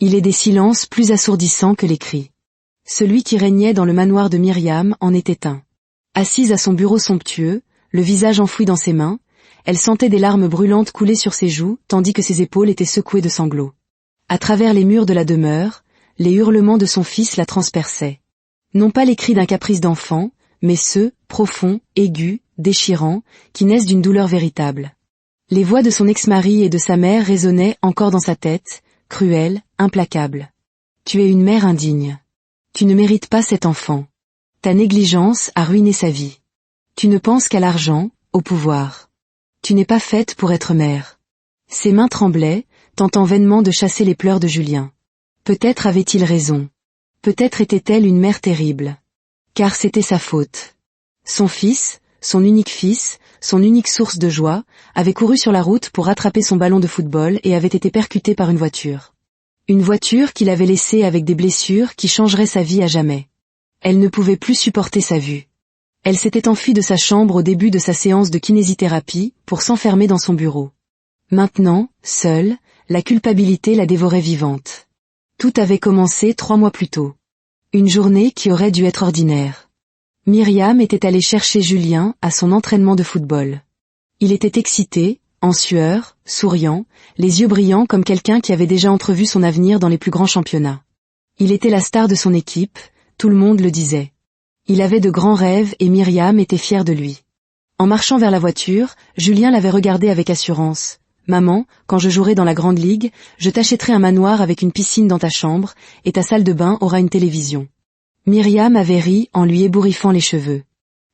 Il est des silences plus assourdissants que les cris. Celui qui régnait dans le manoir de Myriam en était un. Assise à son bureau somptueux, le visage enfoui dans ses mains, elle sentait des larmes brûlantes couler sur ses joues tandis que ses épaules étaient secouées de sanglots. À travers les murs de la demeure, les hurlements de son fils la transperçaient. Non pas les cris d'un caprice d'enfant, mais ceux, profonds, aigus, déchirants, qui naissent d'une douleur véritable. Les voix de son ex-mari et de sa mère résonnaient encore dans sa tête, cruelles, implacables. Tu es une mère indigne. Tu ne mérites pas cet enfant. Ta négligence a ruiné sa vie. Tu ne penses qu'à l'argent, au pouvoir. Tu n'es pas faite pour être mère. Ses mains tremblaient, tentant vainement de chasser les pleurs de Julien. Peut-être avait-il raison. Peut-être était-elle une mère terrible. Car c'était sa faute. Son fils, son unique source de joie, avait couru sur la route pour rattraper son ballon de football et avait été percuté par une voiture. Une voiture qu'il avait laissée avec des blessures qui changeraient sa vie à jamais. Elle ne pouvait plus supporter sa vue. Elle s'était enfuie de sa chambre au début de sa séance de kinésithérapie pour s'enfermer dans son bureau. Maintenant, seule, la culpabilité la dévorait vivante. Tout avait commencé 3 mois plus tôt. Une journée qui aurait dû être ordinaire. Myriam était allée chercher Julien à son entraînement de football. Il était excité, en sueur, souriant, les yeux brillants comme quelqu'un qui avait déjà entrevu son avenir dans les plus grands championnats. Il était la star de son équipe, tout le monde le disait. Il avait de grands rêves et Myriam était fière de lui. En marchant vers la voiture, Julien l'avait regardée avec assurance. « Maman, quand je jouerai dans la grande ligue, je t'achèterai un manoir avec une piscine dans ta chambre, et ta salle de bain aura une télévision. » Myriam avait ri en lui ébouriffant les cheveux.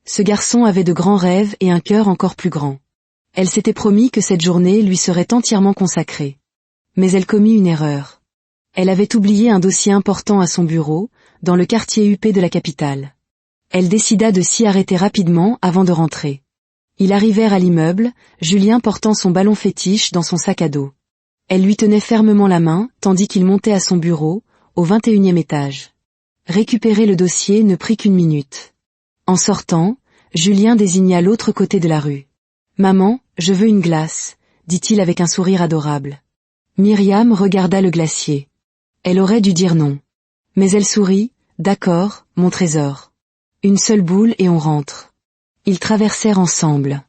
Ce garçon avait de grands rêves et un cœur encore plus grand. Elle s'était promis que cette journée lui serait entièrement consacrée. Mais elle commit une erreur. Elle avait oublié un dossier important à son bureau, dans le quartier huppé de la capitale. Elle décida de s'y arrêter rapidement avant de rentrer. Ils arrivèrent à l'immeuble, Julien portant son ballon fétiche dans son sac à dos. Elle lui tenait fermement la main, tandis qu'il montait à son bureau, au 21e étage. Récupérer le dossier ne prit qu'1 minute. En sortant, Julien désigna l'autre côté de la rue. « Maman, je veux une glace », dit-il avec un sourire adorable. Myriam regarda le glacier. Elle aurait dû dire non. Mais elle sourit, « D'accord, mon trésor. Une seule boule et on rentre. » Ils traversèrent ensemble.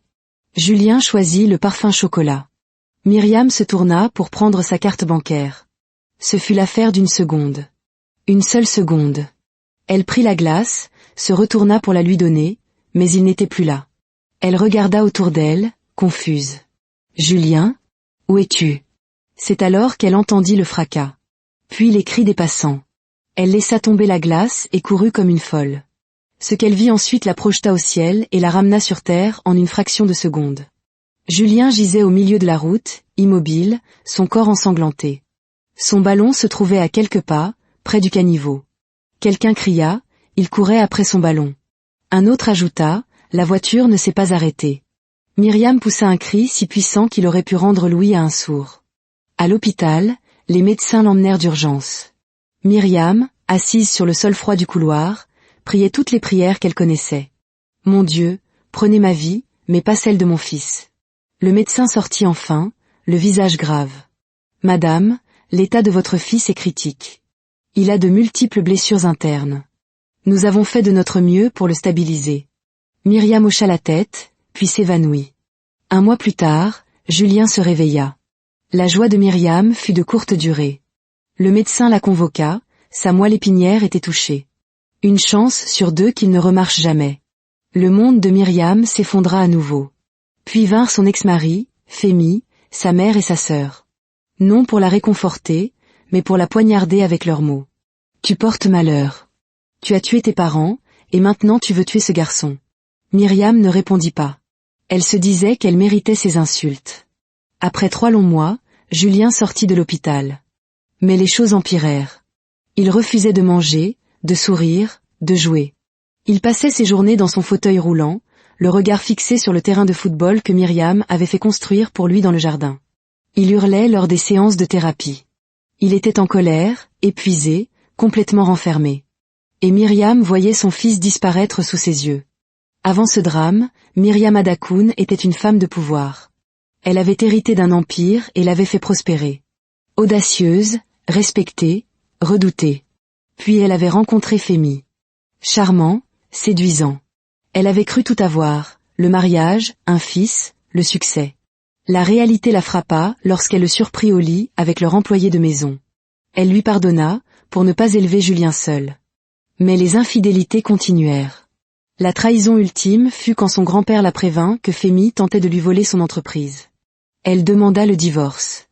Julien choisit le parfum chocolat. Myriam se tourna pour prendre sa carte bancaire. Ce fut l'affaire d'1 seconde. Une seule seconde. Elle prit la glace, se retourna pour la lui donner, mais il n'était plus là. Elle regarda autour d'elle, confuse. « Julien, où es-tu » C'est alors qu'elle entendit le fracas. Puis les cris des passants. Elle laissa tomber la glace et courut comme une folle. Ce qu'elle vit ensuite la projeta au ciel et la ramena sur terre en une fraction de seconde. Julien gisait au milieu de la route, immobile, son corps ensanglanté. Son ballon se trouvait à quelques pas, près du caniveau. Quelqu'un cria, il courait après son ballon. Un autre ajouta, la voiture ne s'est pas arrêtée. Myriam poussa un cri si puissant qu'il aurait pu rendre l'ouïe à un sourd. À l'hôpital, les médecins l'emmenèrent d'urgence. Myriam, assise sur le sol froid du couloir, priait toutes les prières qu'elle connaissait. « Mon Dieu, prenez ma vie, mais pas celle de mon fils. » Le médecin sortit enfin, le visage grave. « Madame, l'état de votre fils est critique. Il a de multiples blessures internes. Nous avons fait de notre mieux pour le stabiliser. » Myriam hocha la tête, puis s'évanouit. 1 mois plus tard, Julien se réveilla. La joie de Myriam fut de courte durée. Le médecin la convoqua, sa moelle épinière était touchée. Une chance sur 2 qu'il ne remarche jamais. Le monde de Myriam s'effondra à nouveau. Puis vinrent son ex-mari, Fémi, sa mère et sa sœur. Non pour la réconforter, mais pour la poignarder avec leurs mots. « Tu portes malheur. Tu as tué tes parents, et maintenant tu veux tuer ce garçon. » Myriam ne répondit pas. Elle se disait qu'elle méritait ces insultes. Après 3 longs mois, Julien sortit de l'hôpital. Mais les choses empirèrent. Il refusait de manger, de sourire, de jouer. Il passait ses journées dans son fauteuil roulant, le regard fixé sur le terrain de football que Myriam avait fait construire pour lui dans le jardin. Il hurlait lors des séances de thérapie. Il était en colère, épuisé, complètement renfermé. Et Myriam voyait son fils disparaître sous ses yeux. Avant ce drame, Myriam Adakoun était une femme de pouvoir. Elle avait hérité d'un empire et l'avait fait prospérer. Audacieuse, respecté, redouté. Puis elle avait rencontré Fémy. Charmant, séduisant. Elle avait cru tout avoir, le mariage, un fils, le succès. La réalité la frappa lorsqu'elle le surprit au lit avec leur employé de maison. Elle lui pardonna, pour ne pas élever Julien seul. Mais les infidélités continuèrent. La trahison ultime fut quand son grand-père la prévint que Fémy tentait de lui voler son entreprise. Elle demanda le divorce.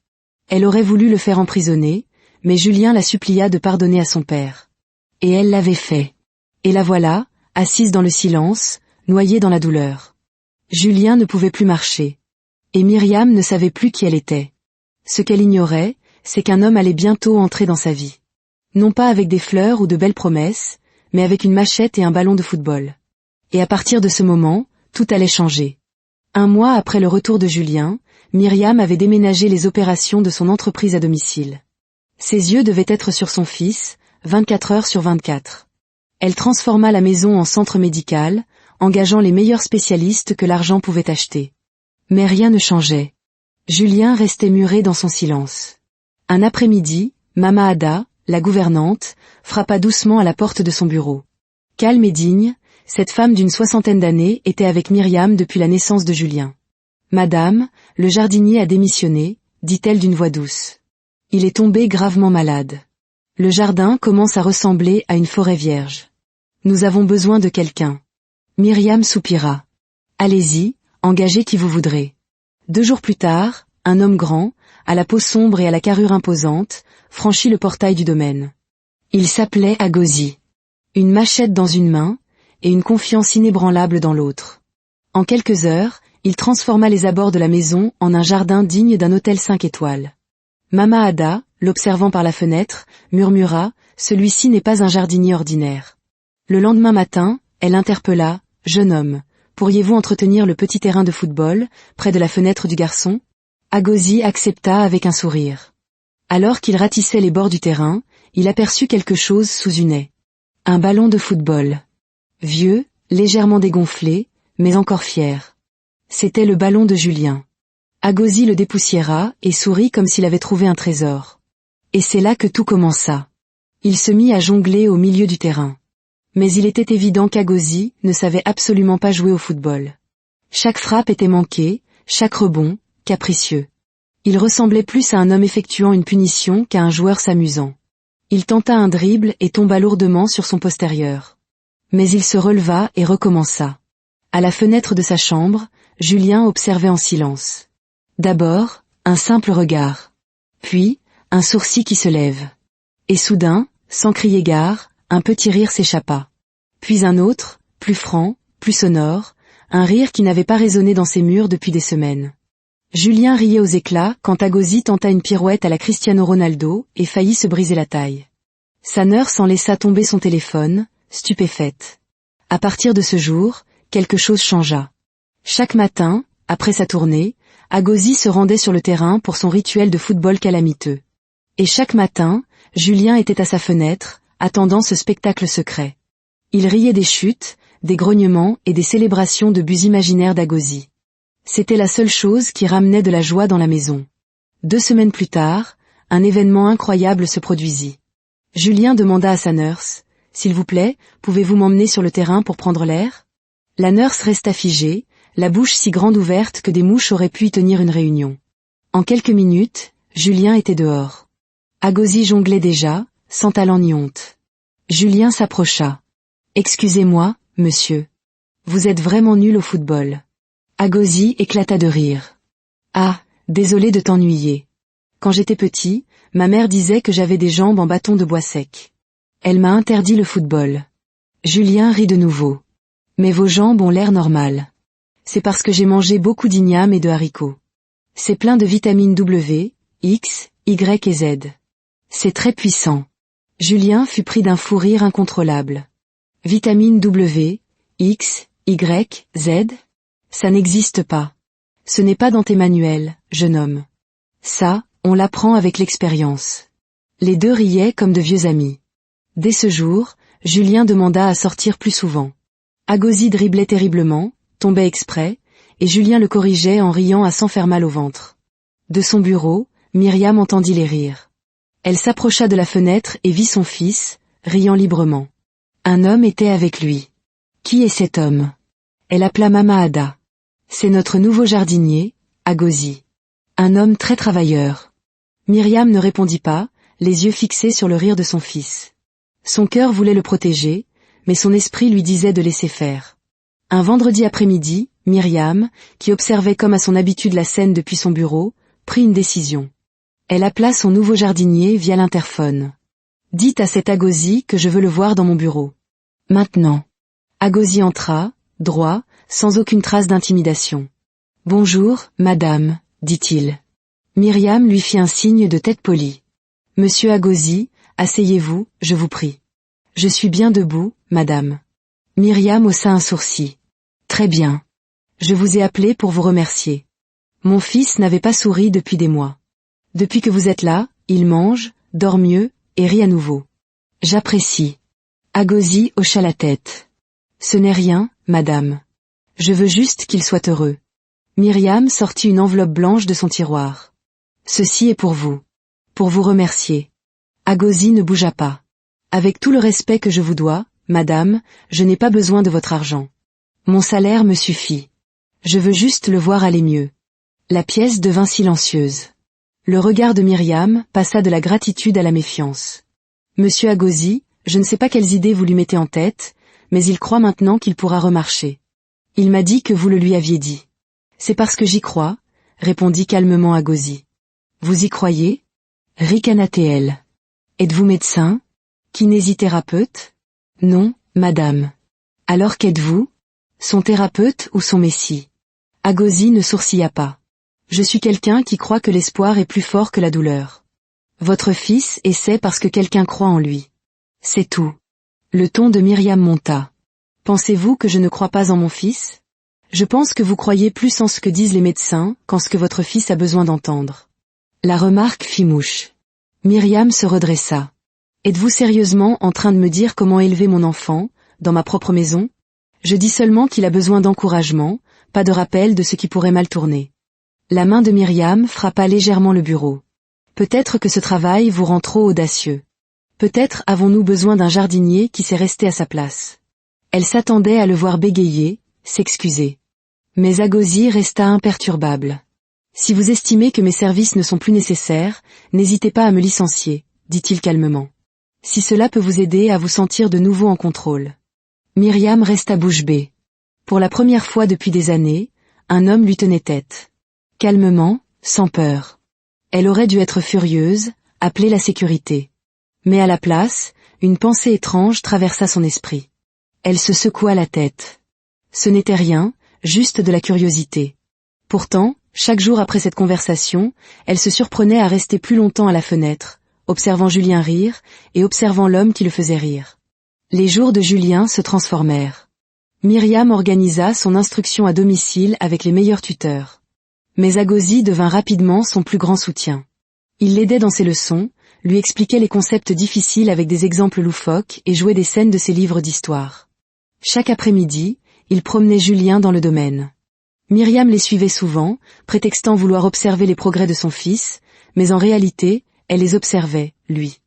Elle aurait voulu le faire emprisonner, mais Julien la supplia de pardonner à son père. Et elle l'avait fait. Et la voilà, assise dans le silence, noyée dans la douleur. Julien ne pouvait plus marcher. Et Myriam ne savait plus qui elle était. Ce qu'elle ignorait, c'est qu'un homme allait bientôt entrer dans sa vie. Non pas avec des fleurs ou de belles promesses, mais avec une machette et un ballon de football. Et à partir de ce moment, tout allait changer. 1 mois après le retour de Julien, Myriam avait déménagé les opérations de son entreprise à domicile. Ses yeux devaient être sur son fils, 24 heures sur 24. Elle transforma la maison en centre médical, engageant les meilleurs spécialistes que l'argent pouvait acheter. Mais rien ne changeait. Julien restait muré dans son silence. Un après-midi, Mama Ada, la gouvernante, frappa doucement à la porte de son bureau. Calme et digne, cette femme d'une 60aine d'années était avec Myriam depuis la naissance de Julien. « Madame, le jardinier a démissionné », dit-elle d'une voix douce. « Il est tombé gravement malade. Le jardin commence à ressembler à une forêt vierge. Nous avons besoin de quelqu'un. » Myriam soupira. « Allez-y, engagez qui vous voudrez. » 2 jours plus tard, un homme grand, à la peau sombre et à la carrure imposante, franchit le portail du domaine. Il s'appelait Agosi. Une machette dans une main, et une confiance inébranlable dans l'autre. En quelques heures, il transforma les abords de la maison en un jardin digne d'un hôtel 5 étoiles. Mama Ada, l'observant par la fenêtre, murmura « Celui-ci n'est pas un jardinier ordinaire ». Le lendemain matin, elle interpella « Jeune homme, pourriez-vous entretenir le petit terrain de football, près de la fenêtre du garçon ?» Agosi accepta avec un sourire. Alors qu'il ratissait les bords du terrain, il aperçut quelque chose sous une haie. Un ballon de football. Vieux, légèrement dégonflé, mais encore fier. C'était le ballon de Julien. Agosi le dépoussiéra et sourit comme s'il avait trouvé un trésor. Et c'est là que tout commença. Il se mit à jongler au milieu du terrain. Mais il était évident qu'Agosi ne savait absolument pas jouer au football. Chaque frappe était manquée, chaque rebond, capricieux. Il ressemblait plus à un homme effectuant une punition qu'à un joueur s'amusant. Il tenta un dribble et tomba lourdement sur son postérieur. Mais il se releva et recommença. À la fenêtre de sa chambre, Julien observait en silence. D'abord, un simple regard. Puis, un sourcil qui se lève. Et soudain, sans crier gare, un petit rire s'échappa. Puis un autre, plus franc, plus sonore, un rire qui n'avait pas résonné dans ses murs depuis des semaines. Julien riait aux éclats quand Agosi tenta une pirouette à la Cristiano Ronaldo et faillit se briser la taille. Sa nurse en laissa tomber son téléphone, stupéfaite. À partir de ce jour, quelque chose changea. Chaque matin, après sa tournée, Agosi se rendait sur le terrain pour son rituel de football calamiteux. Et chaque matin, Julien était à sa fenêtre, attendant ce spectacle secret. Il riait des chutes, des grognements et des célébrations de buts imaginaires d'Agosi. C'était la seule chose qui ramenait de la joie dans la maison. 2 semaines plus tard, un événement incroyable se produisit. Julien demanda à sa nurse, « S'il vous plaît, pouvez-vous m'emmener sur le terrain pour prendre l'air ?» La nurse resta figée, la bouche si grande ouverte que des mouches auraient pu y tenir une réunion. En quelques minutes, Julien était dehors. Agosi jonglait déjà, sans talent ni honte. Julien s'approcha. « Excusez-moi, monsieur. Vous êtes vraiment nul au football. » Agosi éclata de rire. « Ah, désolé de t'ennuyer. Quand j'étais petit, ma mère disait que j'avais des jambes en bâton de bois sec. Elle m'a interdit le football. » Julien rit de nouveau. « Mais vos jambes ont l'air normales. C'est parce que j'ai mangé beaucoup d'igname et de haricots. C'est plein de vitamines W, X, Y et Z. C'est très puissant. » Julien fut pris d'un fou rire incontrôlable. « Vitamine W, X, Y, Z ? Ça n'existe pas. Ce n'est pas dans tes manuels, jeune homme. Ça, on l'apprend avec l'expérience. » Les deux riaient comme de vieux amis. Dès ce jour, Julien demanda à sortir plus souvent. Agosi driblait terriblement, tombait exprès, et Julien le corrigeait en riant à s'en faire mal au ventre. De son bureau, Myriam entendit les rires. Elle s'approcha de la fenêtre et vit son fils, riant librement. Un homme était avec lui. Qui est cet homme? Elle appela Mama Ada. C'est notre nouveau jardinier, Agosi. Un homme très travailleur. Myriam ne répondit pas, les yeux fixés sur le rire de son fils. Son cœur voulait le protéger, mais son esprit lui disait de laisser faire. Un vendredi après-midi, Myriam, qui observait comme à son habitude la scène depuis son bureau, prit une décision. Elle appela son nouveau jardinier via l'interphone. « Dites à cet Agosi que je veux le voir dans mon bureau. Maintenant. » Agosi entra, droit, sans aucune trace d'intimidation. « Bonjour, madame, » dit-il. Myriam lui fit un signe de tête polie. « Monsieur Agosi, asseyez-vous, je vous prie. »« Je suis bien debout, madame. » Myriam haussa un sourcil. « Très bien. Je vous ai appelé pour vous remercier. Mon fils n'avait pas souri depuis des mois. Depuis que vous êtes là, il mange, dort mieux, et rit à nouveau. J'apprécie. » Agosi hocha la tête. « Ce n'est rien, madame. Je veux juste qu'il soit heureux. » Myriam sortit une enveloppe blanche de son tiroir. « Ceci est pour vous. Pour vous remercier. » Agosi ne bougea pas. « Avec tout le respect que je vous dois, madame, je n'ai pas besoin de votre argent. Mon salaire me suffit. Je veux juste le voir aller mieux. » La pièce devint silencieuse. Le regard de Myriam passa de la gratitude à la méfiance. « Monsieur Agosi, je ne sais pas quelles idées vous lui mettez en tête, mais il croit maintenant qu'il pourra remarcher. Il m'a dit que vous le lui aviez dit. »« C'est parce que j'y crois, » répondit calmement Agosi. « Vous y croyez » ricana-t-elle. « Êtes-vous médecin? Kinésithérapeute? » ?»« Non, madame. »« Alors qu'êtes-vous? Son thérapeute ou son messie ?» Agosi ne sourcilla pas. « Je suis quelqu'un qui croit que l'espoir est plus fort que la douleur. Votre fils essaie parce que quelqu'un croit en lui. C'est tout. » Le ton de Myriam monta. « Pensez-vous que je ne crois pas en mon fils? Je pense que vous croyez plus en ce que disent les médecins qu'en ce que votre fils a besoin d'entendre. » La remarque fit mouche. Myriam se redressa. « Êtes-vous sérieusement en train de me dire comment élever mon enfant, dans ma propre maison? Je dis seulement qu'il a besoin d'encouragement, pas de rappel de ce qui pourrait mal tourner. » La main de Myriam frappa légèrement le bureau. « Peut-être que ce travail vous rend trop audacieux. Peut-être avons-nous besoin d'un jardinier qui sait rester à sa place. » Elle s'attendait à le voir bégayer, s'excuser. Mais Agosi resta imperturbable. « Si vous estimez que mes services ne sont plus nécessaires, n'hésitez pas à me licencier, » dit-il calmement. « Si cela peut vous aider à vous sentir de nouveau en contrôle. » Myriam resta bouche bée. Pour la première fois depuis des années, un homme lui tenait tête. Calmement, sans peur. Elle aurait dû être furieuse, appeler la sécurité. Mais à la place, une pensée étrange traversa son esprit. Elle se secoua la tête. Ce n'était rien, juste de la curiosité. Pourtant, chaque jour après cette conversation, elle se surprenait à rester plus longtemps à la fenêtre, observant Julien rire, et observant l'homme qui le faisait rire. Les jours de Julien se transformèrent. Myriam organisa son instruction à domicile avec les meilleurs tuteurs. Mais Agosi devint rapidement son plus grand soutien. Il l'aidait dans ses leçons, lui expliquait les concepts difficiles avec des exemples loufoques et jouait des scènes de ses livres d'histoire. Chaque après-midi, il promenait Julien dans le domaine. Myriam les suivait souvent, prétextant vouloir observer les progrès de son fils, mais en réalité, elle les observait, lui.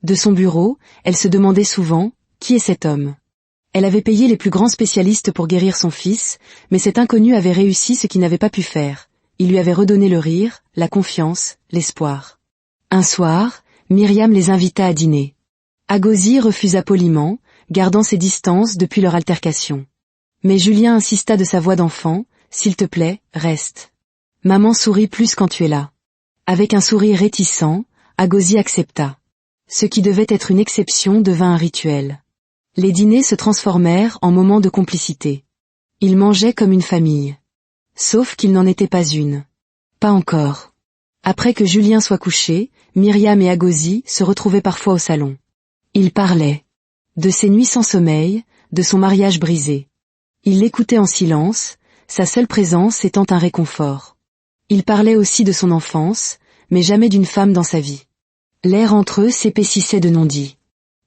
De son bureau, elle se demandait souvent, qui est cet homme? Elle avait payé les plus grands spécialistes pour guérir son fils, mais cet inconnu avait réussi ce qu'il n'avait pas pu faire. Il lui avait redonné le rire, la confiance, l'espoir. Un soir, Myriam les invita à dîner. Agosi refusa poliment, gardant ses distances depuis leur altercation. Mais Julien insista de sa voix d'enfant, « S'il te plaît, reste. Maman sourit plus quand tu es là. » Avec un sourire réticent, Agosi accepta. Ce qui devait être une exception devint un rituel. Les dîners se transformèrent en moments de complicité. Ils mangeaient comme une famille. Sauf qu'il n'en était pas une. Pas encore. Après que Julien soit couché, Myriam et Agosi se retrouvaient parfois au salon. Ils parlaient. De ses nuits sans sommeil, de son mariage brisé. Ils l'écoutaient en silence, sa seule présence étant un réconfort. Ils parlaient aussi de son enfance, mais jamais d'une femme dans sa vie. L'air entre eux s'épaississait de non-dits.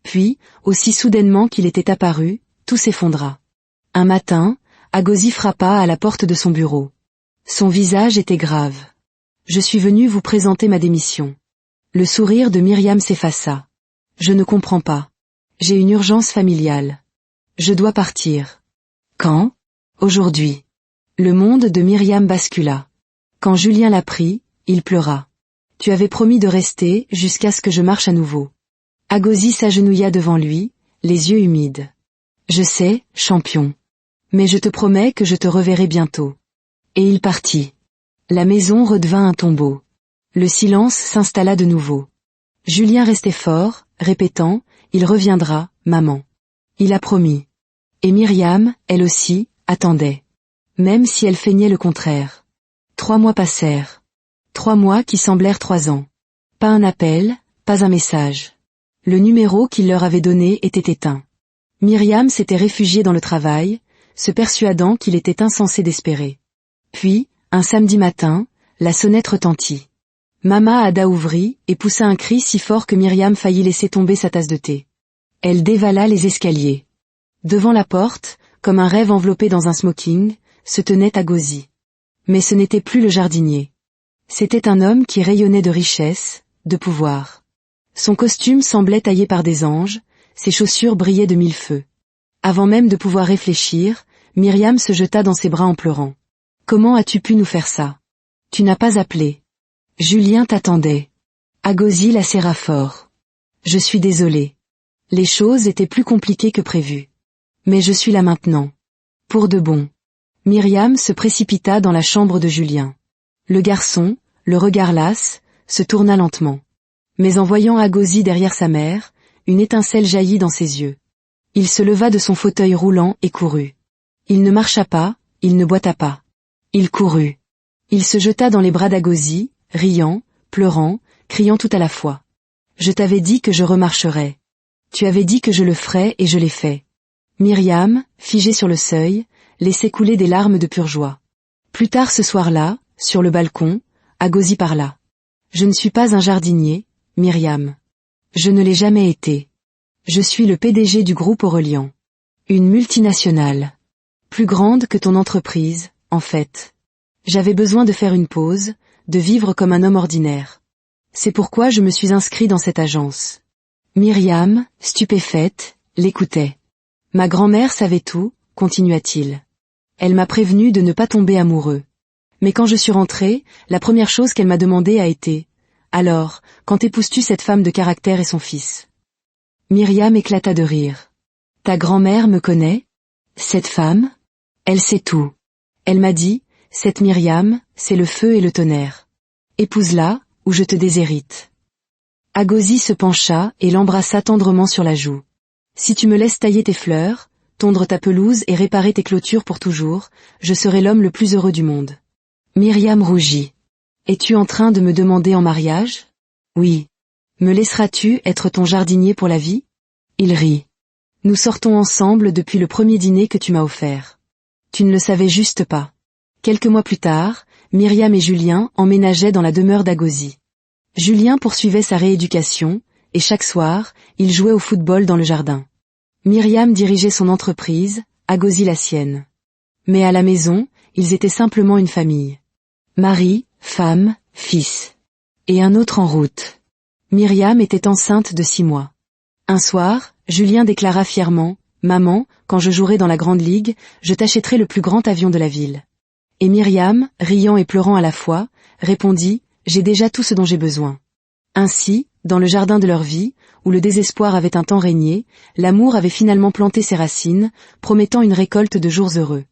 Puis, aussi soudainement qu'il était apparu, tout s'effondra. Un matin, Agosi frappa à la porte de son bureau. Son visage était grave. « Je suis venu vous présenter ma démission. » Le sourire de Myriam s'effaça. Je ne comprends pas. J'ai une urgence familiale. Je dois partir. Quand? Aujourd'hui. Le monde de Myriam bascula. Quand Julien la prit, il pleura. Tu avais promis de rester jusqu'à ce que je marche à nouveau. Agosi s'agenouilla devant lui, les yeux humides. Je sais, champion. Mais je te promets que je te reverrai bientôt. Et il partit. La maison redevint un tombeau. Le silence s'installa de nouveau. Julien restait fort, répétant, il reviendra, maman. Il a promis. Et Myriam, elle aussi, attendait. Même si elle feignait le contraire. 3 mois passèrent. 3 mois qui semblèrent 3 ans. Pas un appel, pas un message. Le numéro qu'il leur avait donné était éteint. Myriam s'était réfugiée dans le travail, se persuadant qu'il était insensé d'espérer. Puis, un samedi matin, la sonnette retentit. Mama Ada ouvrit et poussa un cri si fort que Myriam faillit laisser tomber sa tasse de thé. Elle dévala les escaliers. Devant la porte, comme un rêve enveloppé dans un smoking, se tenait Agosi. Mais ce n'était plus le jardinier. C'était un homme qui rayonnait de richesse, de pouvoir. Son costume semblait taillé par des anges, ses chaussures brillaient de 1000 feux. Avant même de pouvoir réfléchir, Myriam se jeta dans ses bras en pleurant. Comment as-tu pu nous faire ça? Tu n'as pas appelé. Julien t'attendait. Agosi la serra fort. Je suis désolée. Les choses étaient plus compliquées que prévu. Mais je suis là maintenant. Pour de bon. Myriam se précipita dans la chambre de Julien. Le garçon, le regard las, se tourna lentement. Mais en voyant Agosi derrière sa mère, une étincelle jaillit dans ses yeux. Il se leva de son fauteuil roulant et courut. Il ne marcha pas, il ne boita pas. Il courut. Il se jeta dans les bras d'Agosi, riant, pleurant, criant tout à la fois. Je t'avais dit que je remarcherais. Tu avais dit que je le ferais et je l'ai fait. Myriam, figée sur le seuil, laissait couler des larmes de pure joie. Plus tard ce soir-là, sur le balcon, Agosi parla. Je ne suis pas un jardinier, Myriam. Je ne l'ai jamais été. Je suis le PDG du groupe Aurelian. Une multinationale. Plus grande que ton entreprise, en fait. J'avais besoin de faire une pause, de vivre comme un homme ordinaire. C'est pourquoi je me suis inscrit dans cette agence. Myriam, stupéfaite, l'écoutait. Ma grand-mère savait tout, continua-t-il. Elle m'a prévenu de ne pas tomber amoureux. Mais quand je suis rentré, la première chose qu'elle m'a demandé a été « Alors, quand épouses-tu cette femme de caractère et son fils ?» Myriam éclata de rire. « Ta grand-mère me connaît ? Cette femme ? Elle sait tout. Elle m'a dit « Cette Myriam, c'est le feu et le tonnerre. Épouse-la, ou je te déshérite. » Agosi se pencha et l'embrassa tendrement sur la joue. « Si tu me laisses tailler tes fleurs, tondre ta pelouse et réparer tes clôtures pour toujours, je serai l'homme le plus heureux du monde. » Myriam rougit. « Es-tu en train de me demander en mariage ? Oui. Me laisseras-tu être ton jardinier pour la vie ? Il rit. Nous sortons ensemble depuis le premier dîner que tu m'as offert. Tu ne le savais juste pas. Quelques mois plus tard, Myriam et Julien emménageaient dans la demeure d'Agosi. Julien poursuivait sa rééducation, et chaque soir, il jouait au football dans le jardin. Myriam dirigeait son entreprise, Agosi la sienne. Mais à la maison, ils étaient simplement une famille. Mari, femme, fils. Et un autre en route. Myriam était enceinte de 6 mois. Un soir, Julien déclara fièrement, « Maman, quand je jouerai dans la grande ligue, je t'achèterai le plus grand avion de la ville. » Et Myriam, riant et pleurant à la fois, répondit, « J'ai déjà tout ce dont j'ai besoin. » Ainsi, dans le jardin de leur vie, où le désespoir avait un temps régné, l'amour avait finalement planté ses racines, promettant une récolte de jours heureux.